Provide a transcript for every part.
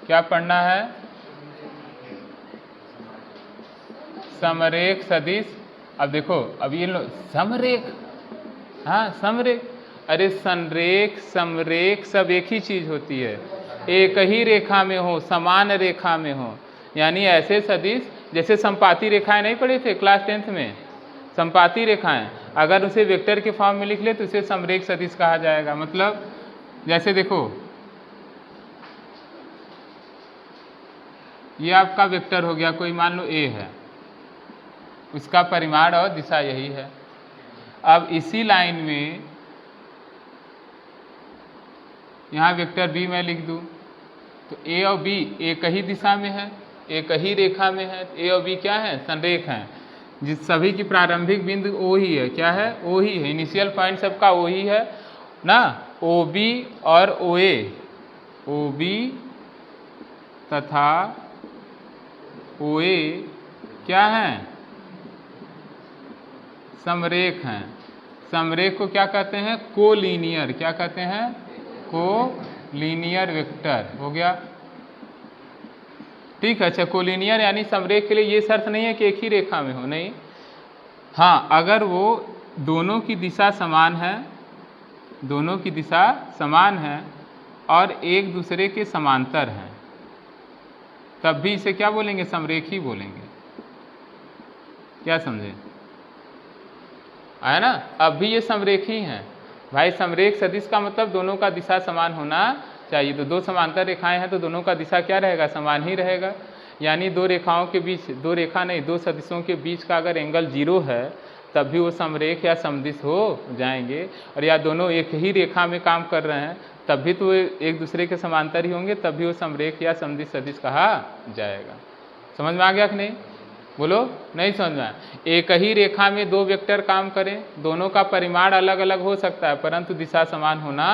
क्या पढ़ना है? समरेख सदिश। अब देखो, अब ये समरेख, हाँ समरेख, अरे संरेख समरेख सब एक ही चीज होती है, एक ही रेखा में हो, समान रेखा में हो। यानी ऐसे सदिश जैसे संपाती रेखाएं नहीं पढ़े थे क्लास 10th में, संपाती रेखाएं, अगर उसे वेक्टर के फॉर्म में लिख ले तो उसे समरेख सदिश कहा जाएगा। मतलब जैसे देखो, ये आपका वेक्टर हो गया, कोई मान लो ए है, उसका परिमाण और दिशा यही है। अब इसी लाइन में यहाँ वेक्टर बी मैं लिख दूँ तो ए और बी एक ही दिशा में है, एक ही रेखा में है। ए और बी क्या है? संरेख हैं, जिस सभी की प्रारंभिक बिंदु ओ ही है। क्या है? ओ ही है, इनिशियल पॉइंट सबका ओ ही है ना। ओ बी और ओ ए, ओ बी तथा ओ ए क्या हैं? समरेख हैं। समरेख को क्या कहते हैं? कोलिनियर। क्या कहते हैं? कोलिनियर वेक्टर हो गया। ठीक है, अच्छा कोलिनियर यानी समरेख के लिए ये शर्त नहीं है कि एक ही रेखा में हो, नहीं। हाँ, अगर वो दोनों की दिशा समान है, दोनों की दिशा समान है और एक दूसरे के समांतर हैं, तब भी इसे क्या बोलेंगे? समरेख ही बोलेंगे। क्या समझे? आया ना? अब भी ये समरेख ही हैं भाई। समरेख सदिश का मतलब दोनों का दिशा समान होना चाहिए। तो दो समांतर रेखाएं हैं तो दोनों का दिशा क्या रहेगा? समान ही रहेगा। यानी दो रेखाओं के बीच, दो रेखा नहीं, दो सदिशों के बीच का अगर एंगल 0 है तब भी वो समरेख या समदिश हो जाएंगे। और या दोनों एक ही रेखा में काम कर रहे हैं तब भी तो एक दूसरे के समांतर ही होंगे, तब भी वो समरेख या समदिश सदिश कहा जाएगा। समझ में आ गया कि नहीं? बोलो, नहीं समझ में आया? एक ही रेखा में दो वेक्टर काम करें, दोनों का परिमाण अलग अलग हो सकता है परंतु दिशा समान होना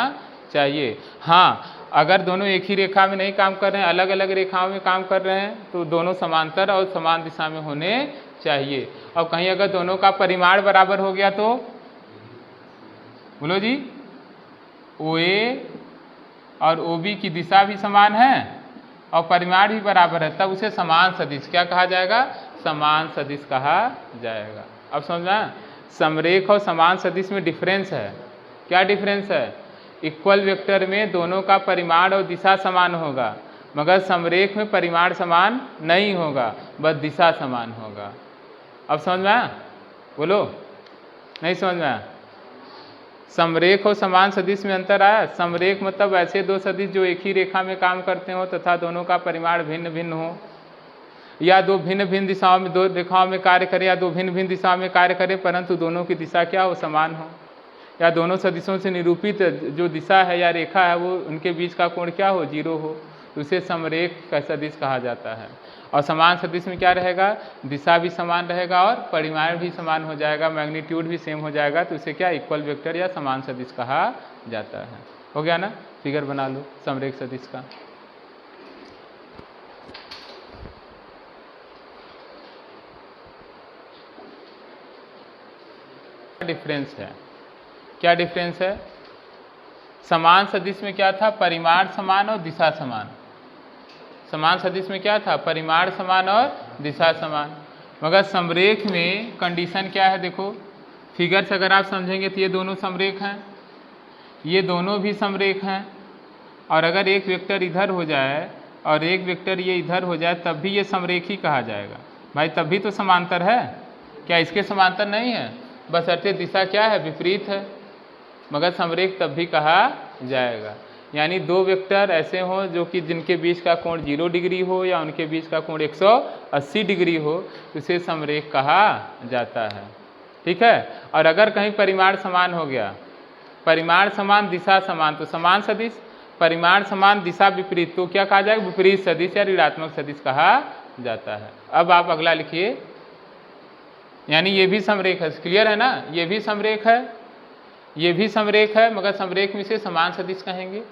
चाहिए। हाँ, अगर दोनों एक ही रेखा में नहीं काम कर रहे हैं, अलग अलग रेखाओं में काम कर रहे हैं तो दोनों समांतर और समान दिशा में होने चाहिए। और कहीं अगर दोनों का परिमाण बराबर हो गया तो बोलो जी, ओ ए और ओ बी की दिशा भी समान है और परिमाण भी बराबर है, तब उसे समान सदिश क्या कहा जाएगा? समान सदिश कहा जाएगा। अब समझना, समरेख और समान सदिश में डिफरेंस है। क्या डिफरेंस है? इक्वल वेक्टर में दोनों का परिमाण और दिशा समान होगा, मगर समरेख में परिमाण समान नहीं होगा, बस दिशा समान होगा। अब समझ में आया? बोलो, नहीं समझ में आया? समरेख और समान सदिश में अंतर आया? समरेख मतलब ऐसे दो सदिश जो एक ही रेखा में काम करते हो तथा दोनों का परिमाण भिन्न भिन्न हो, या दो भिन्न भिन्न दिशाओं में, दो रेखाओं में कार्य करे, या दो भिन्न भिन्न दिशाओं में कार्य करे परंतु दोनों की दिशा क्या हो? समान हो। या दोनों सदिशों से निरूपित जो दिशा है या रेखा है वो उनके बीच का कोण क्या हो? 0 हो, तो उसे समरेख का सदिश कहा जाता है। और समान सदिश में क्या रहेगा? दिशा भी समान रहेगा और परिमाण भी समान हो जाएगा, मैग्नीट्यूड भी सेम हो जाएगा, तो उसे क्या? इक्वल वेक्टर या समान सदिश कहा जाता है। हो गया ना? फिगर बना लो समरेख सदिश का। डिफरेंस है, क्या डिफरेंस है? समान सदिश में क्या था? परिमाण समान और दिशा समान। समान सदिश में क्या था? परिमाण समान और दिशा समान। मगर समरेख में कंडीशन क्या है? देखो फिगर से अगर आप समझेंगे तो ये दोनों समरेख हैं, ये दोनों भी समरेख हैं, और अगर एक वेक्टर इधर हो जाए और एक वेक्टर ये इधर हो जाए तब भी ये समरेख ही कहा जाएगा भाई। तब भी तो समांतर है। क्या इसके समांतर नहीं है? बशर्ते दिशा क्या है? विपरीत है, मगर समरेख तब भी कहा जाएगा। यानी दो वेक्टर ऐसे हों जो कि जिनके बीच का कोण 0 डिग्री हो या उनके बीच का कोण 180 डिग्री हो, तो इसे समरेख कहा जाता है। ठीक है। और अगर कहीं परिमाण समान हो गया, परिमाण समान दिशा समान, तो समान सदिश, परिमाण समान दिशा विपरीत, तो क्या कहा जाएगा? विपरीत सदिश या ऋणात्मक सदिश कहा जाता है। अब आप अगला लिखिए, यानी ये भी समरेख है, क्लियर है ना? ये भी समरेख है, ये भी समरेख है, मगर समरेख में इसे समान सदिश कहेंगे।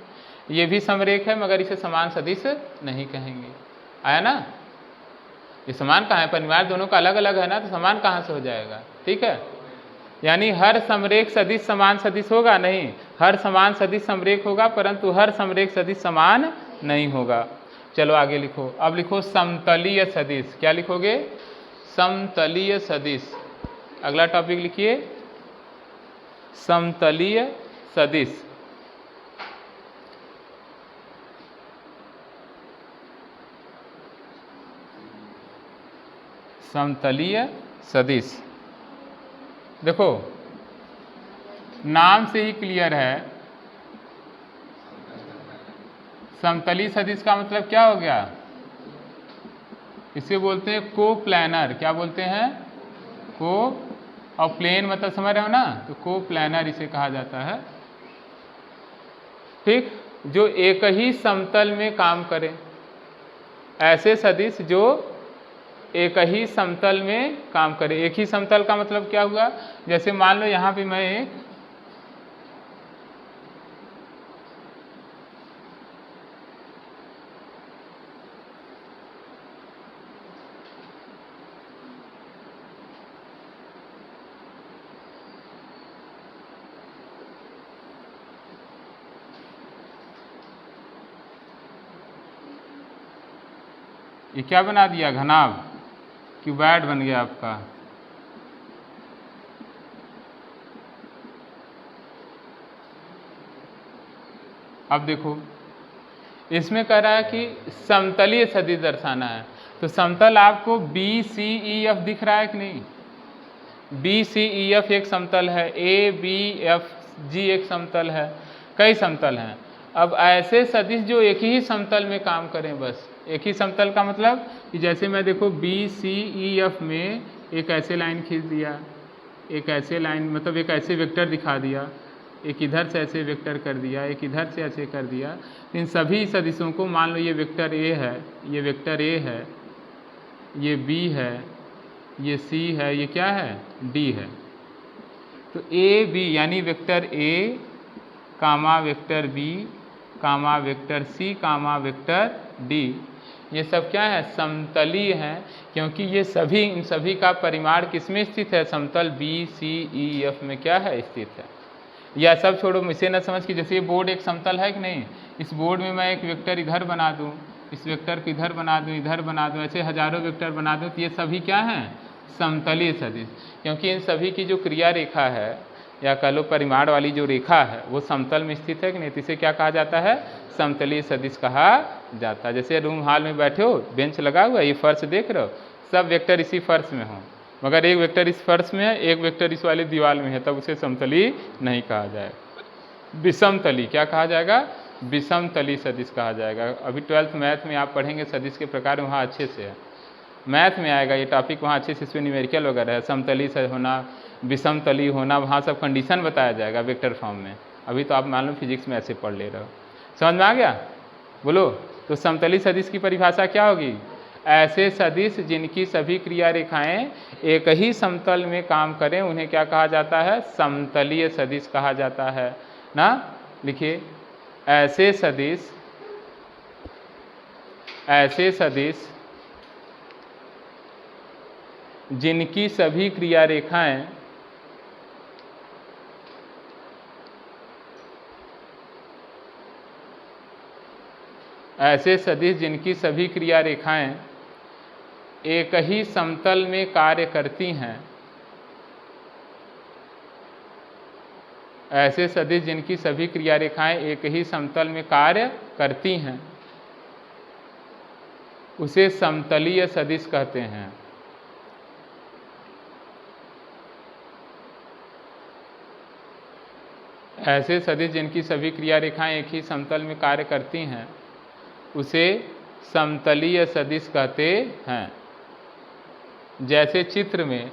ये भी समरेख है मगर इसे समान सदिश नहीं कहेंगे। आया ना? ये समान कहाँ है? परिमाण दोनों का अलग अलग है ना, तो समान कहाँ से हो जाएगा? ठीक है। यानी हर समरेख सदिश समान सदिश होगा नहीं, हर समान सदिश समरेख होगा, परंतु हर समरेख सदिश समान नहीं होगा। चलो आगे लिखो। अब लिखो समतलीय सदिश। क्या लिखोगे? समतलीय सदिश। अगला टॉपिक लिखिए समतलीय सदिश। समतलीय सदिश। देखो नाम से ही क्लियर है, समतलीय सदिश का मतलब क्या हो गया? इसे बोलते हैं कोप्लैनर। क्या बोलते हैं? को, और प्लेन मतलब समझ रहे हो ना, तो कोप्लैनर इसे कहा जाता है। ठीक, जो एक ही समतल में काम करे, ऐसे सदिश जो एक ही समतल में काम करे। एक ही समतल का मतलब क्या हुआ? जैसे मान लो यहाँ पे मैं एक ये क्या बना दिया? घनाभ, क्यूबॉइड बन गया आपका। अब देखो इसमें कह रहा है कि समतलीय सदिश दर्शाना है, तो समतल आपको बी सी ई एफ दिख रहा है कि नहीं? बी सी ई एफ एक समतल है, ए बी एफ जी एक समतल है, कई समतल हैं। अब ऐसे सदिश जो एक ही समतल में काम करें, बस एक ही समतल का मतलब कि जैसे मैं देखो बी सी ई एफ में एक ऐसे लाइन खींच दिया, एक ऐसे लाइन मतलब एक ऐसे वेक्टर दिखा दिया, एक इधर से ऐसे वेक्टर कर दिया, एक इधर से ऐसे कर दिया। इन सभी सदिशों को मान लो ये वेक्टर ए है, ये वेक्टर ए है, ये बी है, ये सी है, ये क्या है? डी है। तो ए बी यानी vector A comma vector B comma vector C comma vector D, ये सब क्या है? समतलीय हैं, क्योंकि ये सभी इन सभी का परिमाण किसमें स्थित है? समतल बी सी ई एफ में क्या है? स्थित है। या सब छोड़ो, इसे न समझ कि जैसे ये बोर्ड एक समतल है कि नहीं, इस बोर्ड में मैं एक वेक्टर इधर बना दूं, इस वेक्टर को इधर बना दूं, इधर बना दूं, ऐसे हजारों वेक्टर बना दूं, तो ये सभी क्या हैं? समतलीय सदिश। क्योंकि इन सभी की जो क्रिया रेखा है या कह लो परिमाण वाली जो रेखा है वो समतल में स्थित है कि नहीं, तो इसे क्या कहा जाता है? समतलीय सदिश कहा जाता है। जैसे रूम हॉल में बैठे हो, बेंच लगा हुआ है, ये फर्श देख रहे हो, सब वेक्टर इसी फर्श में हो, मगर एक वेक्टर इस फर्श में है, एक वेक्टर इस वाले दीवार में है, तब उसे समतली नहीं कहा जाएगा, विषमतली। क्या कहा जाएगा? विषमतली सदिश कहा जाएगा। अभी 12th मैथ में आप पढ़ेंगे सदिश के प्रकार, वहाँ अच्छे से है, मैथ में आएगा ये टॉपिक, वहाँ अच्छे से इसमें न्यूमेरिकल वगैरह है, समतली से होना, विषमतली होना, वहाँ सब कंडीशन बताया जाएगा वेक्टर फॉर्म में। अभी तो आप मालूम फिजिक्स में ऐसे पढ़ ले रहे हो। समझ में आ गया? बोलो। तो समतली सदिश की परिभाषा क्या होगी? ऐसे सदिश जिनकी सभी क्रिया रेखाएं एक ही समतल में काम करें, उन्हें क्या कहा जाता है? समतलीय सदिश कहा जाता है ना। लिखिए ऐसे सदिश जिनकी सभी क्रिया रेखाएं ऐसे सदिश जिनकी सभी क्रिया रेखाएं एक ही समतल में कार्य करती हैं, ऐसे सदिश जिनकी सभी क्रिया रेखाएं एक ही समतल में कार्य करती हैं, उसे समतलीय सदिश कहते हैं। ऐसे सदिश जिनकी सभी क्रिया रेखाएं एक ही समतल में कार्य करती हैं, उसे समतलीय सदिश कहते हैं। जैसे चित्र में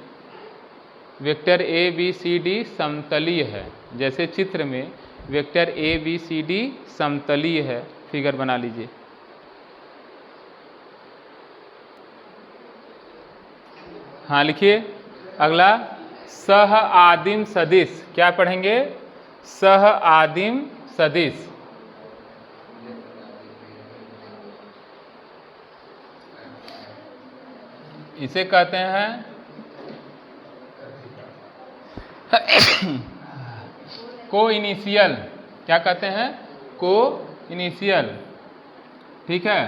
vector A B C D समतलीय है, जैसे चित्र में vector A B C D समतलीय है। फिगर बना लीजिए। हाँ लिखिए अगला, सह आदिम सदिश। क्या पढ़ेंगे? सह आदिम सदिश। इसे कहते हैं को इनिशियल। क्या कहते हैं? को इनिशियल। ठीक है,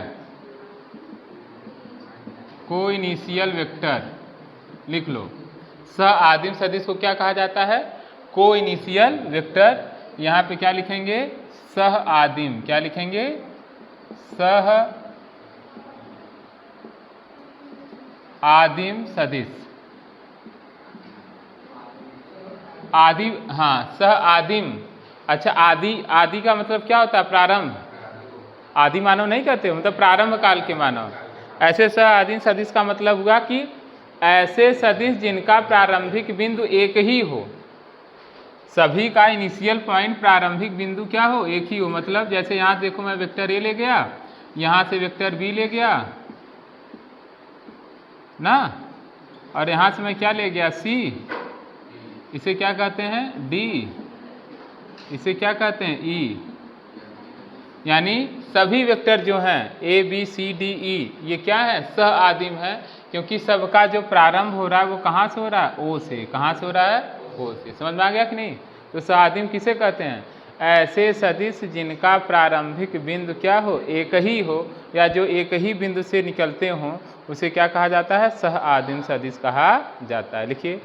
को इनिशियल वेक्टर लिख लो। सह आदिम सदिश को क्या कहा जाता है? को इनिशियल वेक्टर। यहाँ पे क्या लिखेंगे? सह आदिम। क्या लिखेंगे? सह आदिम सदिश। आदि, हाँ, सह आदिम। अच्छा, आदि, आदि का मतलब क्या होता है? प्रारंभ। आदि मानव नहीं कहते, मतलब प्रारंभ काल के मानव। ऐसे सह आदिम सदिश का मतलब हुआ कि ऐसे सदिश जिनका प्रारंभिक बिंदु एक ही हो। सभी का इनिशियल पॉइंट, प्रारंभिक बिंदु क्या हो? एक ही हो। मतलब जैसे यहाँ देखो, मैं वेक्टर ए ले गया, यहाँ से वेक्टर बी ले गया ना, और यहाँ से मैं क्या ले गया? सी। इसे क्या कहते हैं? डी। इसे क्या कहते हैं? ई। यानी सभी वेक्टर जो हैं ए बी सी डी ई, ये क्या है? सह आदिम है, क्योंकि सबका जो प्रारंभ हो रहा है वो कहाँ से हो रहा है? ओ से। कहाँ से हो रहा है? ओ से। समझ में आ गया कि नहीं? तो सह आदिम किसे कहते हैं? ऐसे सदिश जिनका प्रारंभिक बिंदु क्या हो? एक ही हो, या जो एक ही बिंदु से निकलते हों, उसे क्या कहा जाता है? सह आदिम सदिश कहा जाता है। लिखिए,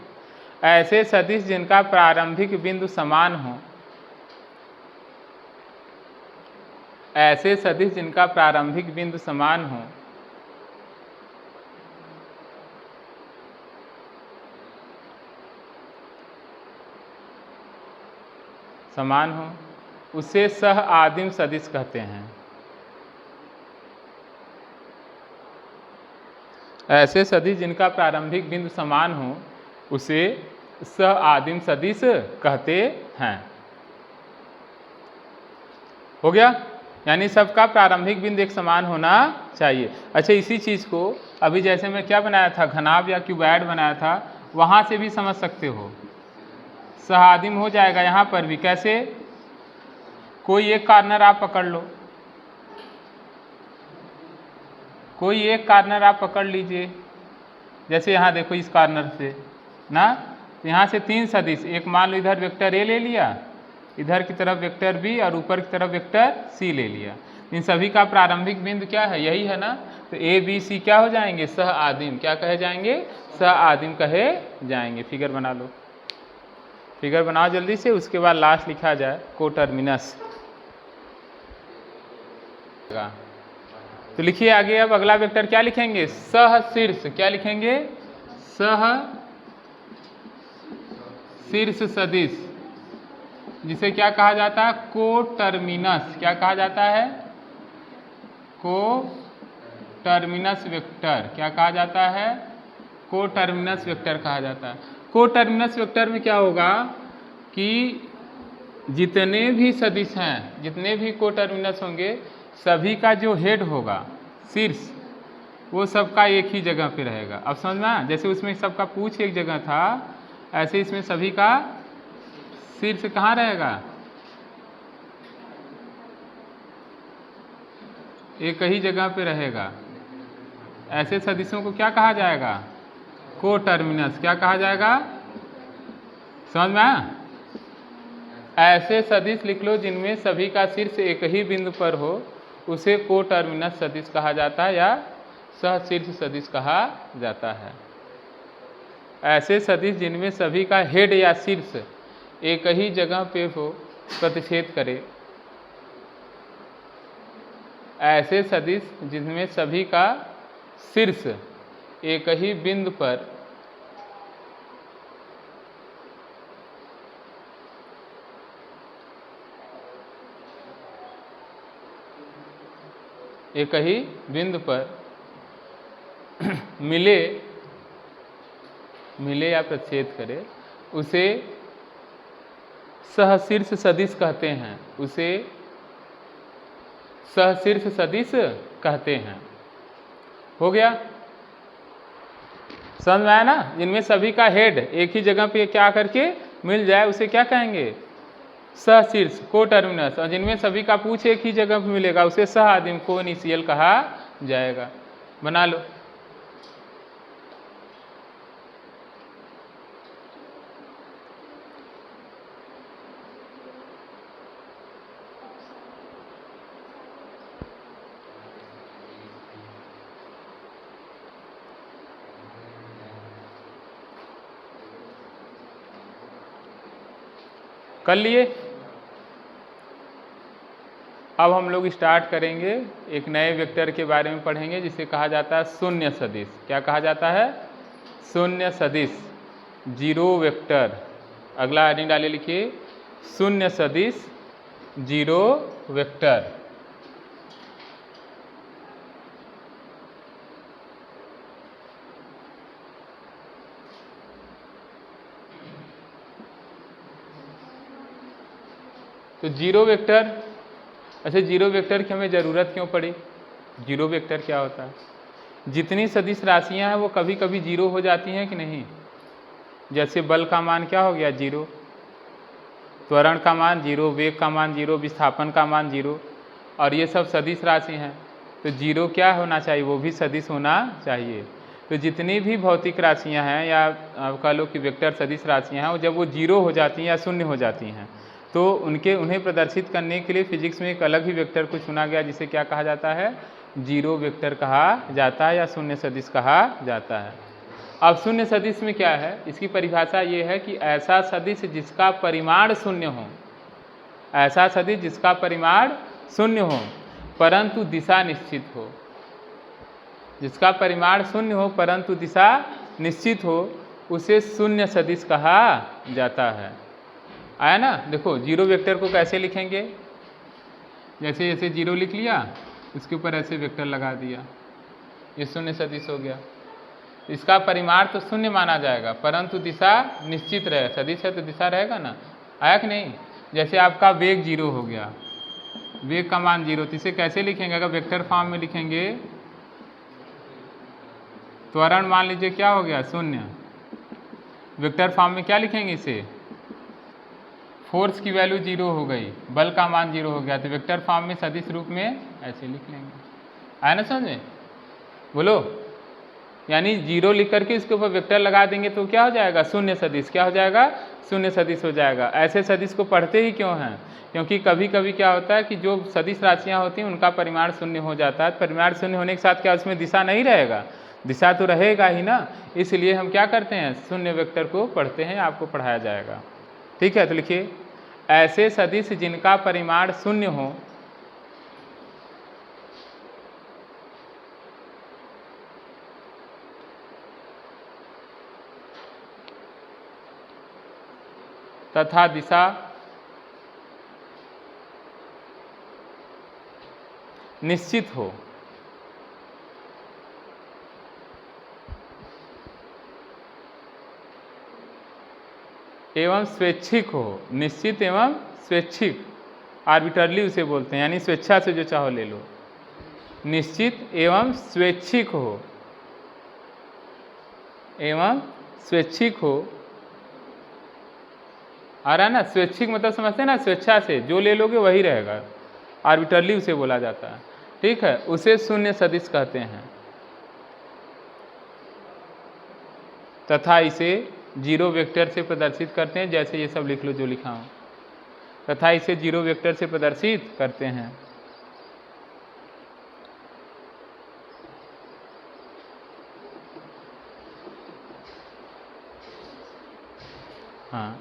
ऐसे सदिश जिनका प्रारंभिक बिंदु समान हो। ऐसे सदिश जिनका प्रारंभिक बिंदु समान हो, उसे सह आदिम सदिश कहते हैं। ऐसे सदिश जिनका प्रारंभिक बिंदु समान हो, उसे सह आदिम सदिश कहते हैं। हो गया? यानी सबका प्रारंभिक बिंदु एक समान होना चाहिए। अच्छा, इसी चीज़ को अभी जैसे मैं क्या बनाया था? घनाभ या क्यूबॉइड बनाया था, वहाँ से भी समझ सकते हो। सह आदिम हो जाएगा यहाँ पर भी। कैसे? कोई एक कार्नर आप पकड़ लो, कोई एक कार्नर आप पकड़ लीजिए। जैसे यहाँ देखो, इस कार्नर से ना, तो यहाँ से तीन सदिश, एक मान लो इधर वेक्टर ए ले लिया, इधर की तरफ वेक्टर बी, और ऊपर की तरफ वेक्टर सी ले लिया। इन सभी का प्रारंभिक बिंदु क्या है? यही है ना। तो ए बी सी क्या हो जाएंगे? सह आदिम। क्या कहे जाएंगे? सह आदिम कहे जाएंगे। फिगर बना लो, फिगर बनाओ जल्दी से, उसके बाद लास्ट लिखा जाए कोटर्मिनस। तो लिखिए आगे। अब अगला वेक्टर क्या लिखेंगे? सह शीर्ष। क्या लिखेंगे? सह शीर्ष सदिश, जिसे क्या कहा जाता है? कोटर्मिनस। क्या कहा जाता है? कोटर्मिनस वेक्टर। क्या कहा जाता है? कोटर्मिनस वेक्टर कहा जाता है। कोटर्मिनस वेक्टर में क्या होगा कि जितने भी सदिश हैं, जितने भी कोटर्मिनस होंगे, सभी का जो हेड होगा, शीर्ष, वो सबका एक ही जगह पे रहेगा। अब समझ में? जैसे उसमें सबका पूछ एक जगह था, ऐसे इसमें सभी का शीर्ष कहाँ रहेगा? एक ही जगह पे रहेगा। ऐसे सदिशों को क्या कहा जाएगा? कोटर्मिनस। क्या कहा जाएगा? समझ में आया? ऐसे सदिश लिख लो जिनमें सभी का शीर्ष एक ही बिंदु पर हो, उसे कोटर्मिनस सदिश कहा जाता है, या सहशीर्ष सदिश कहा जाता है। ऐसे सदिश जिनमें सभी का हेड या शीर्ष एक ही जगह पे हो, प्रतिच्छेद करे। ऐसे सदिश जिनमें सभी का शीर्ष एक ही बिंदु पर मिले या प्रतिच्छेद करे, उसे सहशीर्ष सदिश कहते हैं। उसे सहशीर्ष सदिश कहते हैं। हो गया? समझ में आया ना? जिनमें सभी का हेड एक ही जगह पे क्या करके मिल जाए, उसे क्या कहेंगे? सहशीर्ष, कोटर्मिनस। और जिनमें सभी का पूछ एक ही जगह पे मिलेगा, उसे सह आदिम, को इनिशियल कहा जाएगा। बना लो। कर लिए। अब हम लोग स्टार्ट करेंगे, एक नए वेक्टर के बारे में पढ़ेंगे जिसे कहा जाता है शून्य सदिश। क्या कहा जाता है? शून्य सदिश, जीरो वेक्टर। अगला हेडिंग डालिए, लिखिए शून्य सदिश जीरो वेक्टर। तो जीरो वेक्टर, अच्छा जीरो वेक्टर की हमें ज़रूरत क्यों पड़ी? जीरो वेक्टर क्या होता है? जितनी सदिश राशियां हैं वो कभी कभी जीरो हो जाती हैं कि नहीं? जैसे बल का मान क्या हो गया? जीरो, त्वरण का मान जीरो, वेग का मान जीरो, विस्थापन का मान जीरो, और ये सब सदिश राशि हैं। तो जीरो क्या होना चाहिए? वो भी सदिश होना चाहिए। तो जितनी भी भौतिक राशियां हैं या आप कह लो कि वेक्टर सदिश राशियां हैं, वो जब वो जीरो हो जाती हैं या शून्य हो जाती हैं तो उन्हें प्रदर्शित करने के लिए फिजिक्स में एक अलग ही वेक्टर को चुना गया जिसे क्या कहा जाता है? जीरो वेक्टर कहा जाता है या शून्य सदिश कहा जाता है। अब शून्य सदिश में क्या है? इसकी परिभाषा ये है कि ऐसा सदिश जिसका परिमाण शून्य हो, ऐसा सदिश जिसका परिमाण शून्य हो परंतु दिशा निश्चित हो। जिसका परिमाण शून्य हो परंतु दिशा निश्चित हो उसे शून्य सदिश कहा जाता है। आया ना? देखो जीरो वेक्टर को कैसे लिखेंगे? जैसे जैसे जीरो लिख लिया, इसके ऊपर ऐसे वेक्टर लगा दिया, ये शून्य सदिश हो गया। इसका परिमाण तो शून्य माना जाएगा परंतु दिशा निश्चित रहे, सदिश है तो दिशा रहेगा ना। आया कि नहीं? जैसे आपका वेग जीरो हो गया, वेग का मान जीरो, तो इसे कैसे लिखेंगे? अगर वेक्टर फॉर्म में लिखेंगे, त्वरण मान लीजिए क्या हो गया? शून्य। वेक्टर फॉर्म में क्या लिखेंगे इसे? फोर्स की वैल्यू जीरो हो गई, बल का मान जीरो हो गया, तो वेक्टर फॉर्म में सदिश रूप में ऐसे लिख लेंगे। आया ना समझे? बोलो। यानी जीरो लिख करके इसके ऊपर वेक्टर लगा देंगे तो क्या हो जाएगा? शून्य सदिश। क्या हो जाएगा? शून्य सदिश हो जाएगा। ऐसे सदिश को पढ़ते ही क्यों हैं? क्योंकि कभी कभी क्या होता है कि जो सदिश राशियां होती हैं उनका परिमाण शून्य हो जाता है। परिमाण शून्य होने के साथ क्या उसमें दिशा नहीं रहेगा? दिशा तो रहेगा ही ना। इसलिए हम क्या करते हैं? शून्य वेक्टर को पढ़ते हैं, आपको पढ़ाया जाएगा। ठीक है, तो लिखिए ऐसे सदिश जिनका परिमाण शून्य हो तथा दिशा निश्चित हो। एवं स्वैच्छिक हो। निश्चित एवं स्वैच्छिक, आर्बिटरली उसे बोलते हैं, यानी स्वेच्छा से जो चाहो ले लो। निश्चित एवं स्वैच्छिक हो, एवं स्वैच्छिक हो। आ रहा है ना? स्वैच्छिक मतलब समझते हैं ना? स्वेच्छा से जो ले लोगे वही रहेगा, आर्बिटरली उसे बोला जाता है। ठीक है, उसे शून्य सदिश कहते हैं तथा इसे जीरो वेक्टर से प्रदर्शित करते हैं। जैसे ये सब लिख लो जो लिखा हूँ, तथा इसे जीरो वेक्टर से प्रदर्शित करते हैं। हाँ,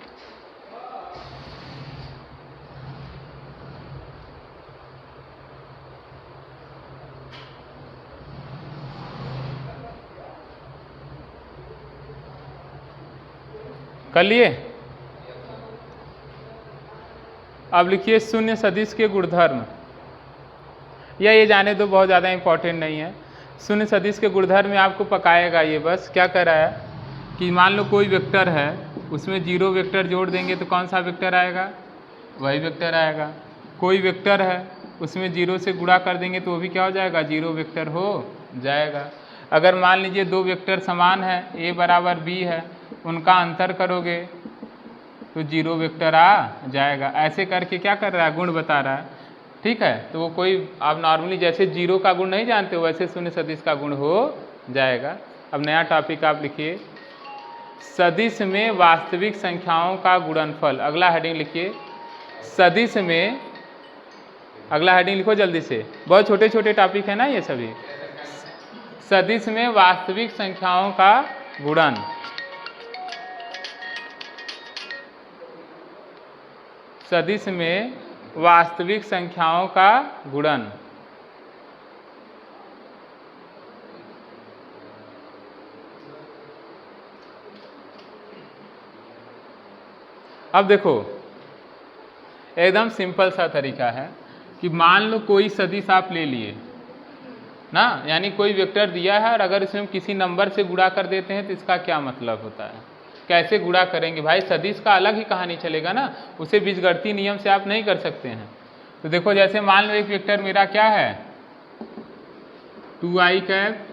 कर लिए? अब लिखिए शून्य सदिश के गुणधर्म, या ये जाने दो, बहुत ज़्यादा इंपॉर्टेंट नहीं है। शून्य सदिश के गुणधर्म में आपको पकाएगा ये, बस क्या कर रहा है कि मान लो कोई वेक्टर है, उसमें जीरो वेक्टर जोड़ देंगे तो कौन सा वेक्टर आएगा? वही वेक्टर आएगा। कोई वेक्टर है उसमें जीरो से गुणा कर देंगे तो वो भी क्या हो जाएगा? जीरो वेक्टर हो जाएगा। अगर मान लीजिए दो वेक्टर समान है, ए बराबर बी है, उनका अंतर करोगे तो जीरो वेक्टर आ जाएगा। ऐसे करके क्या कर रहा है? गुण बता रहा है। ठीक है, तो वो कोई आप नॉर्मली जैसे जीरो का गुण नहीं जानते हो वैसे शून्य सदिश का गुण हो जाएगा। अब नया टॉपिक आप लिखिए, सदिश में वास्तविक संख्याओं का गुणनफल। अगला हेडिंग लिखिए, सदिश में, अगला हेडिंग लिखो जल्दी से, बहुत छोटे छोटे टॉपिक है ना ये सभी। सदिश में वास्तविक संख्याओं का गुणन। सदिश में वास्तविक संख्याओं का गुणन। अब देखो एकदम सिंपल सा तरीका है कि मान लो कोई सदिश आप ले लिए ना, यानी कोई वेक्टर दिया है और अगर इसमें हम किसी नंबर से गुणा कर देते हैं तो इसका क्या मतलब होता है, कैसे गुणा करेंगे। भाई सदिश का अलग ही कहानी चलेगा ना, उसे बीजगणितीय नियम से आप नहीं कर सकते हैं। तो देखो जैसे मान लो एक वेक्टर मेरा क्या है 2i cap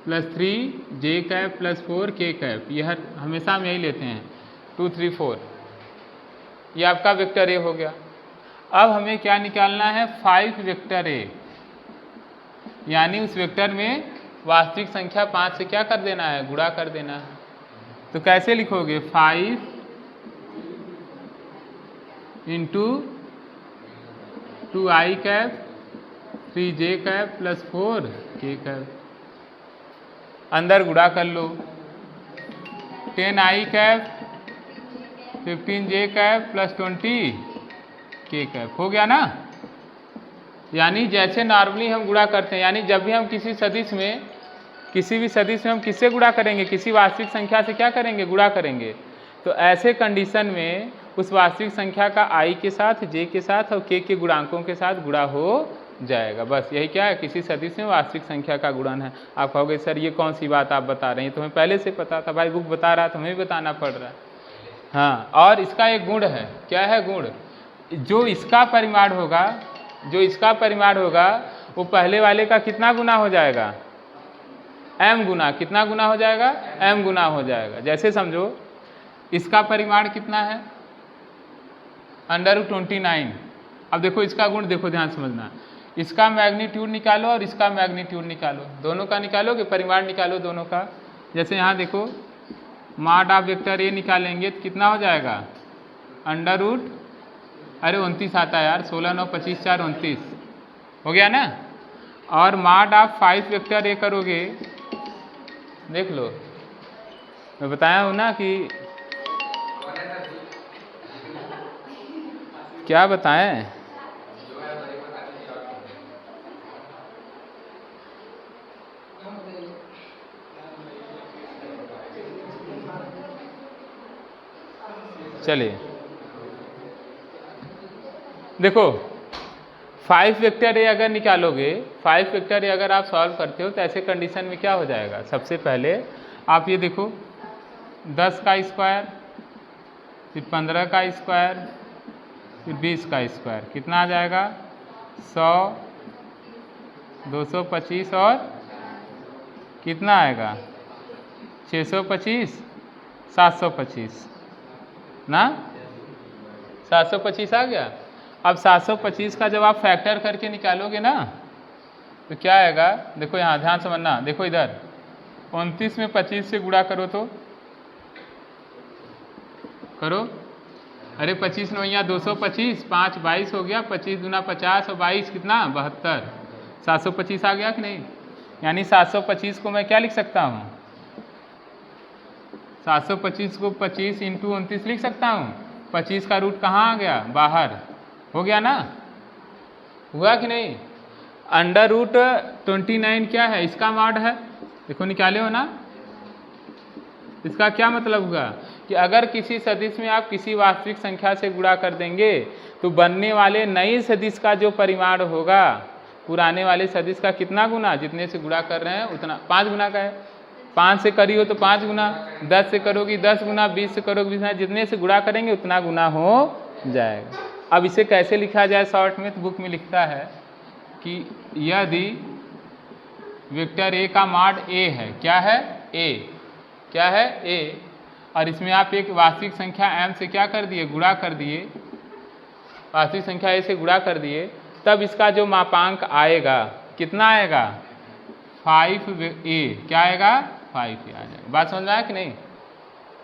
plus 3j cap plus 4k cap, यह हमेशा हम यही लेते हैं 2 3 4, ये आपका वेक्टर ए हो गया। अब हमें क्या निकालना है 5 वेक्टर ए, यानी उस वेक्टर में वास्तविक संख्या 5 से क्या कर देना है, गुणा कर देना है। तो कैसे लिखोगे 5 into 2i cap 3j cap plus 4k cap, अंदर गुणा कर लो 10i cap 15j cap plus 20k cap, हो गया ना। यानी जैसे नॉर्मली हम गुणा करते हैं, यानी जब भी हम किसी सदिश में, किसी भी सदिश में हम किससे गुणा करेंगे, किसी वास्तविक संख्या से क्या करेंगे, गुणा करेंगे। तो ऐसे कंडीशन में उस वास्तविक संख्या का i के साथ, j के साथ और k के गुणांकों के साथ गुणा हो जाएगा। बस यही क्या है, किसी सदिश में वास्तविक संख्या का गुणन है। आप कहोगे सर ये कौन सी बात आप बता रहे हैं, तुम्हें पहले से पता था। भाई बुक बता रहा था, हमें भी बताना पड़ रहा है। हाँ, और इसका एक गुण है, क्या है गुण, जो इसका परिमाण होगा, जो इसका परिमाण होगा वो पहले वाले का कितना गुना हो जाएगा, m गुना, कितना गुना हो जाएगा, m गुना हो जाएगा। जैसे समझो इसका परिमाण कितना है √29। अब देखो इसका गुण, देखो ध्यान समझना, इसका मैग्नीट्यूड निकालो और इसका मैग्नीट्यूड निकालो, दोनों का निकालोगे, परिमाण निकालो दोनों का। जैसे यहाँ देखो मॉड ऑफ वेक्टर ए निकालेंगे तो कितना हो जाएगा √ अरे 29 आता है यार, 16 9 25 4 29 हो गया ना। और मॉड ऑफ 5 वेक्टर ए करोगे, देख लो मैं बताया हूँ ना कि क्या बताएं, चलिए देखो 5 वेक्टर ए अगर निकालोगे, 5 वेक्टर ए अगर आप सॉल्व करते हो तो ऐसे कंडीशन में क्या हो जाएगा, सबसे पहले आप ये देखो 10 का स्क्वायर, फिर 15 का स्क्वायर, फिर 20 का स्क्वायर, कितना आ जाएगा 100 225 और कितना आएगा 625 725 ना, 725 आ गया। अब 725 का जब आप फैक्टर करके निकालोगे ना तो क्या आएगा, देखो यहाँ ध्यान समझना, देखो इधर 29 में 25 से गुणा करो तो करो, अरे 25 9 225, 5 22 हो गया, 25 दूना 50 और 22 कितना 72, 725 आ गया कि नहीं। यानी 725 को मैं क्या लिख सकता हूँ, 725 को 25 इंटू 29 लिख सकता हूँ। 25 का रूट कहाँ आ गया, बाहर, हो गया ना, हुआ कि नहीं। √29 क्या है, इसका मॉड है, देखो निकाले हो ना। इसका क्या मतलब हुआ कि अगर किसी सदिश में आप किसी वास्तविक संख्या से गुणा कर देंगे तो बनने वाले नए सदिश का जो परिमाण होगा पुराने वाले सदिश का कितना गुना, जितने से गुणा कर रहे हैं उतना, 5 गुना का है। 5 से करी हो तो 5 गुना, 10 से करोगी 10 गुना, 20 से करोगे 20 गुना, जितने से गुणा करेंगे उतना गुना हो जाएगा। अब इसे कैसे लिखा जाए शॉर्ट में, तो बुक में लिखता है कि यदि वेक्टर ए का मॉड ए है, क्या है ए, क्या है ए, और इसमें आप एक वास्तविक संख्या m से क्या कर दिए, गुणा कर दिए, वास्तविक संख्या a से गुणा कर दिए, तब इसका जो मापांक आएगा कितना आएगा 5a, क्या आएगा 5a आ जाएगा। बात समझ में आया कि नहीं,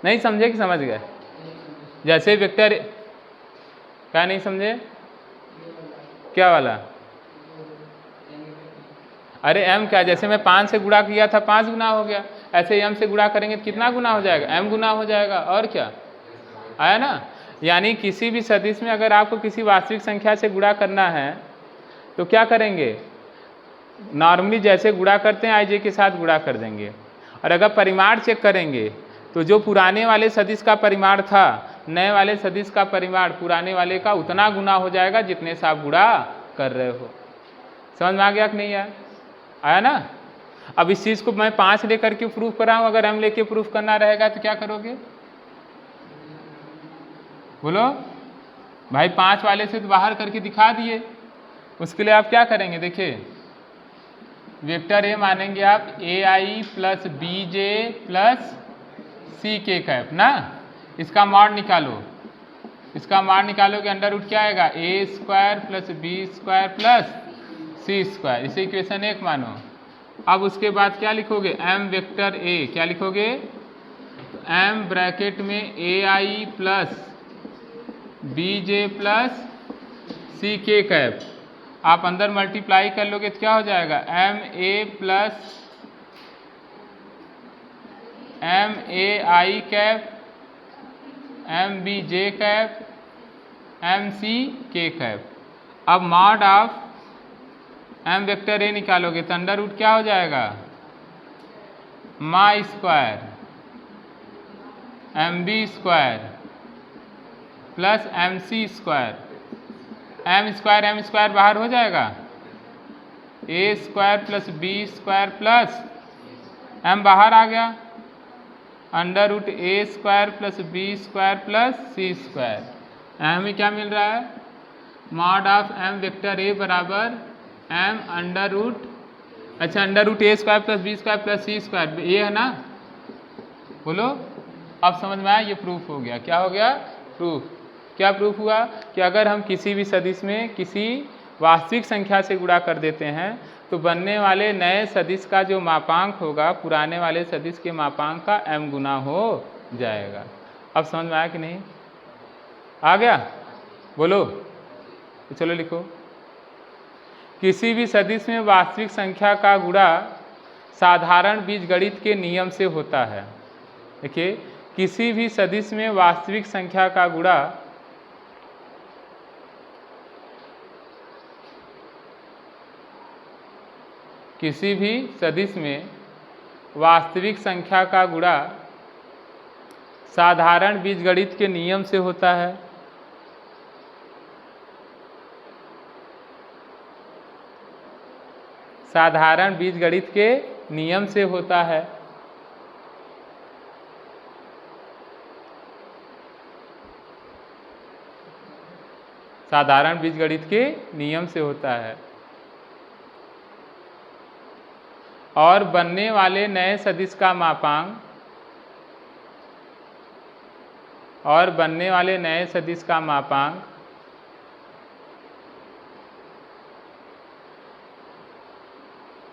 नहीं समझे कि समझ गए। जैसे वेक्टर, क्या नहीं समझे, क्या वाला, अरे m क्या, जैसे मैं 5 से गुणा किया था 5 गुना हो गया, ऐसे m से गुणा करेंगे तो कितना गुना हो जाएगा, m गुना हो जाएगा, और क्या आया ना। यानी किसी भी सदिश में अगर आपको किसी वास्तविक संख्या से गुणा करना है तो क्या करेंगे, नॉर्मली जैसे गुणा करते हैं ij के साथ गुणा कर देंगे। और अगर परिमाण चेक करेंगे तो जो पुराने वाले सदिश का परिमाण था, नए वाले सदिश का परिमाण पुराने वाले का उतना गुना हो जाएगा जितने से आप गुणा कर रहे हो। समझ में आ गया कि नहीं आया? आया ना? अब इस चीज़ को मैं 5 लेकर के प्रूफ कर रहा हूँ, अगर m लेके प्रूफ करना रहेगा तो क्या करोगे? बोलो भाई, 5 वाले से तो बाहर करके दिखा दिए। उसके लिए आप क्या करेंगे? देखिए, वेक्टर ए मानेंगे आप ai plus bj plus ck cap ना। इसका मॉड निकालो, इसका मॉड निकालोगे अंडर रूट क्या आएगा, a square plus b square plus c square. इसे इक्वेशन 1 मानो। अब उसके बाद क्या लिखोगे, m वेक्टर a, क्या लिखोगे, m ब्रैकेट में ai plus bj plus ck cap. आप अंदर मल्टीप्लाई कर लोगे तो क्या हो जाएगा, m a plus m a i cap m b j cap m c k cap. अब mod of m vector a निकालोगे तो अंडर रूट क्या हो जाएगा, my square m b square plus m c square. m square बाहर हो जाएगा, a square plus b square plus m बाहर आ गया, under root a square plus b square plus c square. हमें क्या मिल रहा है, mod of m vector a बराबर m अंडर रूट, अच्छा under root a square plus b square plus c square, ये है ना। बोलो, अब समझ में आया? ये प्रूफ हो गया। क्या हो गया? प्रूफ। क्या प्रूफ हुआ कि अगर हम किसी भी सदिश में किसी वास्तविक संख्या से गुणा कर देते हैं तो बनने वाले नए सदिश का जो मापांक होगा पुराने वाले सदिश के मापांक का m गुना हो जाएगा। अब समझ में आया कि नहीं? आ गया? बोलो, तो चलो लिखो, किसी भी सदिश में वास्तविक संख्या का गुणा साधारण बीजगणित के नियम से होता है। देखिए, किसी भी सदिश में वास्तविक संख्या का गुणा किसी भी सदिश में वास्तविक संख्या का गुणा साधारण बीजगणित के नियम से होता है। साधारण बीजगणित के नियम से होता है। साधारण बीजगणित के नियम से होता है और बनने वाले नए सदिश का मापांक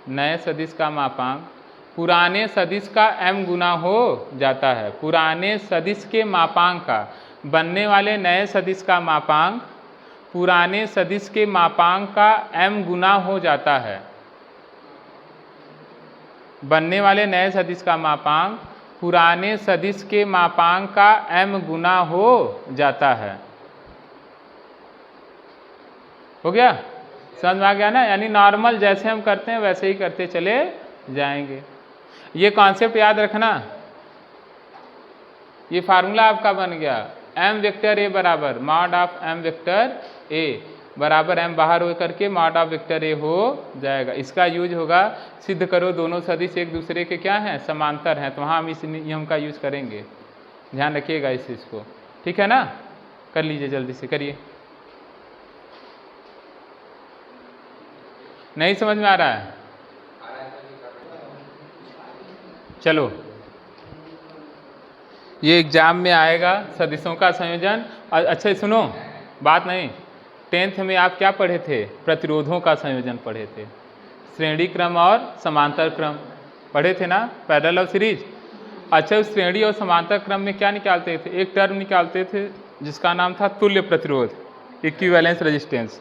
नए सदिश का मापांक पुराने सदिश का m गुना हो जाता है। पुराने सदिश के मापांक का, बनने वाले नए सदिश का मापांक पुराने सदिश के मापांक का m गुना हो जाता है। बनने वाले नए सदिश का मापांक पुराने सदिश के मापांक का m गुना हो जाता है। हो गया? समझ में आ गया ना? यानी नॉर्मल जैसे हम करते हैं वैसे ही करते चले जाएंगे। ये कॉन्सेप्ट याद रखना। ये फार्मूला आपका बन गया, m वेक्टर a बराबर mod of m vector a बराबर m बाहर हो करके मॉड ऑफ वेक्टर a हो जाएगा। इसका यूज होगा, सिद्ध करो दोनों सदिश एक दूसरे के क्या हैं, समांतर हैं, तो वहाँ हम इस नियम का यूज करेंगे। ध्यान रखिएगा इस चीज़ को, ठीक है ना? कर लीजिए, जल्दी से करिए। नहीं समझ में आ रहा है? चलो, ये एग्जाम में आएगा सदिशों का संयोजन। अच्छा सुनो, बात नहीं, 10th में आप क्या पढ़े थे? प्रतिरोधों का संयोजन पढ़े थे, श्रेणी क्रम और समांतर क्रम पढ़े थे ना, पैरेलल ऑफ सीरीज। अच्छा, उस श्रेणी और समांतर क्रम में क्या निकालते थे? एक टर्म निकालते थे जिसका नाम था तुल्य प्रतिरोध, इक्विवेलेंस रेजिस्टेंस।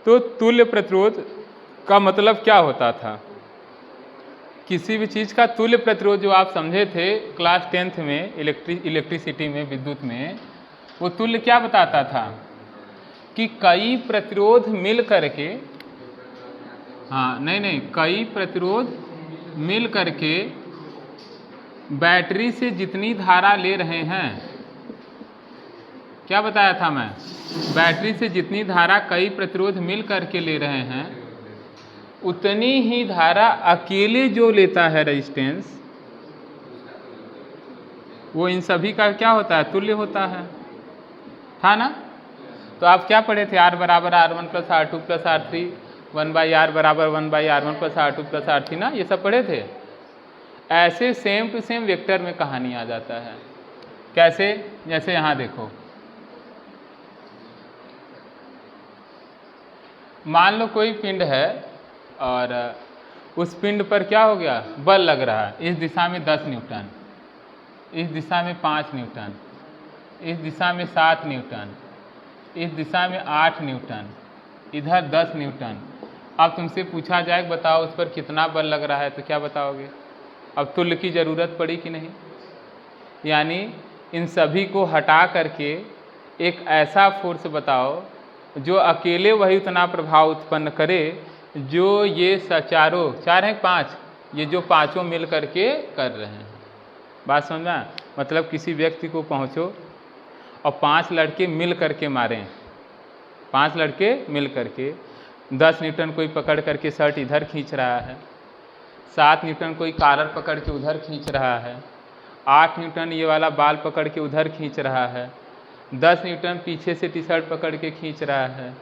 तो तुल्य प्रतिरोध का मतलब क्या होता था? किसी भी चीज़ का तुल्य प्रतिरोध जो आप समझे थे क्लास 10th में इलेक्ट्रिसिटी में, विद्युत में, वो तुल्य क्या बताता था कि कई प्रतिरोध मिल करके, हाँ नहीं, कई प्रतिरोध मिल करके बैटरी से जितनी धारा ले रहे हैं, क्या बताया था मैं, बैटरी से जितनी धारा कई प्रतिरोध मिल करके ले रहे हैं, उतनी ही धारा अकेले जो लेता है रेजिस्टेंस, वो इन सभी का क्या होता है, तुल्य होता है, था ना। तो आप क्या पढ़े थे, R बराबर R1 plus R2 plus R3, 1/R बराबर 1/R1 plus R2 plus R3 ना, ये सब पढ़े थे। ऐसे सेम टू सेम वेक्टर में कहानी आ जाता है। कैसे, जैसे यहाँ देखो, मान लो कोई पिंड है और उस पिंड पर क्या हो गया, बल लग रहा है, इस दिशा में 10 न्यूटन, इस दिशा में 5 न्यूटन, इस दिशा में 7 न्यूटन, इस दिशा में 8 न्यूटन, इधर 10 न्यूटन। अब तुमसे पूछा जाए बताओ उस पर कितना बल लग रहा है, तो क्या बताओगे। अब तुल्य की ज़रूरत पड़ी कि नहीं, यानी इन सभी को हटा करके एक ऐसा फोर्स बताओ जो अकेले वही उतना प्रभाव उत्पन्न करे जो ये चारों, 4 हैं 5, ये जो पांचों मिल करके कर रहे हैं। बात समझना, मतलब किसी व्यक्ति को पहुंचो और 5 लड़के मिल करके मारें, 5 लड़के मिल करके, 10 न्यूटन कोई पकड़ करके शर्ट इधर खींच रहा है, 7 न्यूटन कोई कॉलर पकड़ के उधर खींच रहा है, 8 न्यूटन ये वाला बाल पकड़ के उधर खींच रहा है, 10 न्यूटन पीछे से टी शर्ट पकड़ के खींच रहा है,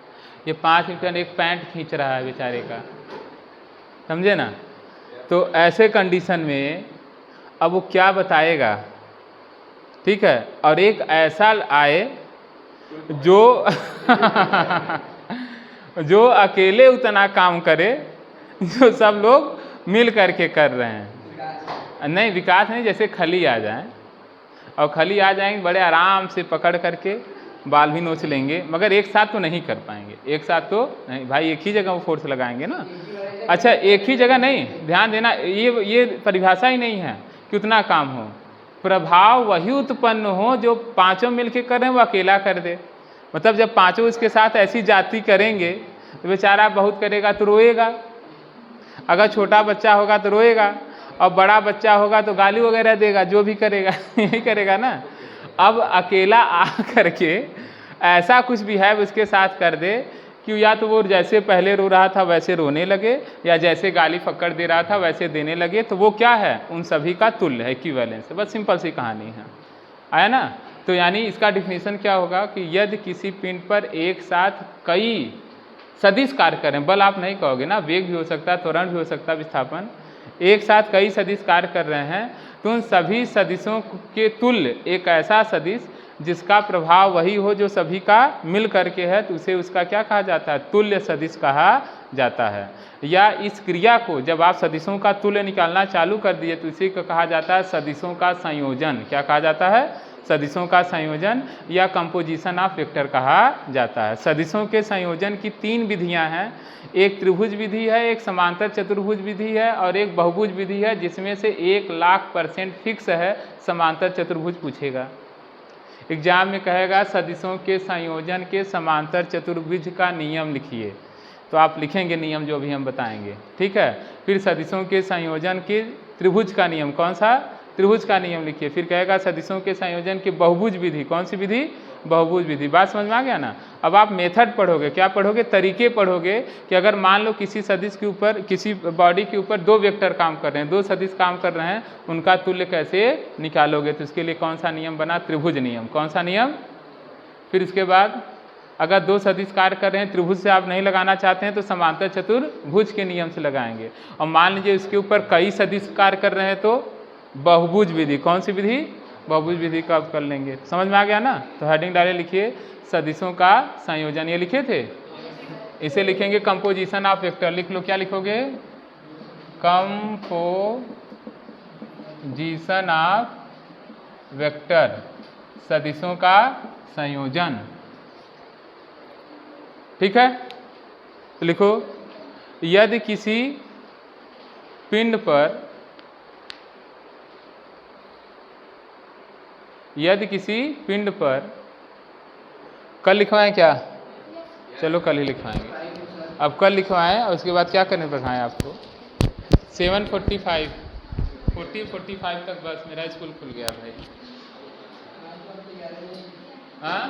ये 5 न्यूटन एक पैंट खींच रहा है बेचारे का, समझे ना। तो ऐसे कंडीशन में अब वो क्या बताएगा, ठीक है। और एक ऐसा आए जो जो अकेले उतना काम करे जो सब लोग मिल करके कर रहे हैं। नहीं, विकास नहीं, जैसे खली आ जाए और खली आ जाएंगे बड़े आराम से पकड़ करके बाल भी नोच लेंगे, मगर एक साथ तो नहीं कर पाएंगे, एक साथ तो नहीं भाई, एक ही जगह वो फोर्स लगाएंगे ना। अच्छा, एक ही जगह नहीं, ध्यान देना, ये परिभाषा ही नहीं है कि उतना काम हो, प्रभाव वही उत्पन्न हो जो पांचों मिलके कर रहे हैं वो अकेला कर दे। मतलब जब पांचों उसके साथ ऐसी जाति करेंगे तो बेचारा बहुत करेगा तो रोएगा, अगर छोटा बच्चा होगा तो रोएगा, और बड़ा बच्चा होगा तो गाली वगैरह देगा, जो भी करेगा यही करेगा ना। अब अकेला आ करके ऐसा कुछ भी है उसके साथ कर दे कि या तो वो जैसे पहले रो रहा था वैसे रोने लगे, या जैसे गाली फक्कड़ दे रहा था वैसे देने लगे, तो वो क्या है, उन सभी का तुल्य है, इक्विवेलेंस। बस सिंपल सी कहानी है, आया ना। तो यानी इसका डिफिनीशन क्या होगा कि यदि किसी पिंड पर एक साथ कई सदिश कार्य करें, बल आप नहीं कहोगे ना, वेग भी हो सकता है, त्वरण भी हो सकता है, विस्थापन, एक साथ कई सदिश कार्य कर रहे हैं, तो उन सभी सदिशों के तुल्य एक ऐसा सदिश जिसका प्रभाव वही हो जो सभी का मिल करके है, तो उसे उसका क्या कहा जाता है, तुल्य सदिश कहा जाता है। या इस क्रिया को जब आप सदिशों का तुल्य निकालना चालू कर दिए तो इसी को कहा जाता है सदिशों का संयोजन। क्या कहा जाता है, सदिशों का संयोजन, या कंपोजिशन ऑफ वेक्टर कहा जाता है। सदिशों के संयोजन की 3 विधियां हैं, एक त्रिभुज विधि है, एक समांतर चतुर्भुज विधि है, और एक बहुभुज विधि है, जिसमें से 1,00,000% फिक्स है समांतर चतुर्भुज पूछेगा। एग्जाम में कहेगा सदिशों के संयोजन के समांतर चतुर्भुज का नियम लिखिए, तो आप लिखेंगे नियम जो भी हम बताएंगे, ठीक है। फिर सदिशों के संयोजन के त्रिभुज का नियम, कौन सा, त्रिभुज का नियम लिखिए। फिर कहेगा सदिशों के संयोजन की बहुभुज विधि, कौन सी विधि, बहुभुज विधि। बात समझ में आ गया ना। अब आप मेथड पढ़ोगे, क्या पढ़ोगे, तरीके पढ़ोगे कि अगर मान लो किसी सदिश के ऊपर, किसी बॉडी के ऊपर 2 वेक्टर काम कर रहे हैं, 2 सदिश काम कर रहे हैं, उनका तुल्य कैसे निकालोगे। तो इसके लिए कौन सा नियम बना, त्रिभुज नियम। कौन सा नियम। फिर इसके बाद अगर 2 सदिश कार्य कर रहे हैं, त्रिभुज से आप नहीं लगाना चाहते हैं तो समांतर चतुर्भुज के नियम से लगाएंगे। और मान लीजिए इसके ऊपर कई सदिश कार्य कर रहे हैं तो बहुभुज विधि। कौन सी विधि, बहुभुज विधि का आप कर लेंगे। समझ में आ गया ना। तो हेडिंग डाले, लिखिए सदिशों का संयोजन, ये लिखे थे, इसे लिखेंगे कंपोजिशन ऑफ वेक्टर। लिख लो, क्या लिखोगे, कंपोजिशन ऑफ वेक्टर, सदिशों का संयोजन, ठीक है। तो लिखो, यदि किसी पिंड पर, यदि किसी पिंड पर कल लिखवाएं क्या? चलो कल ही लिखवाएंगे। अब कल लिखवाएं और उसके बाद क्या करने दिखाएं आपको? 7:45 40-45 तक बस मेरा स्कूल खुल गया भाई। हाँ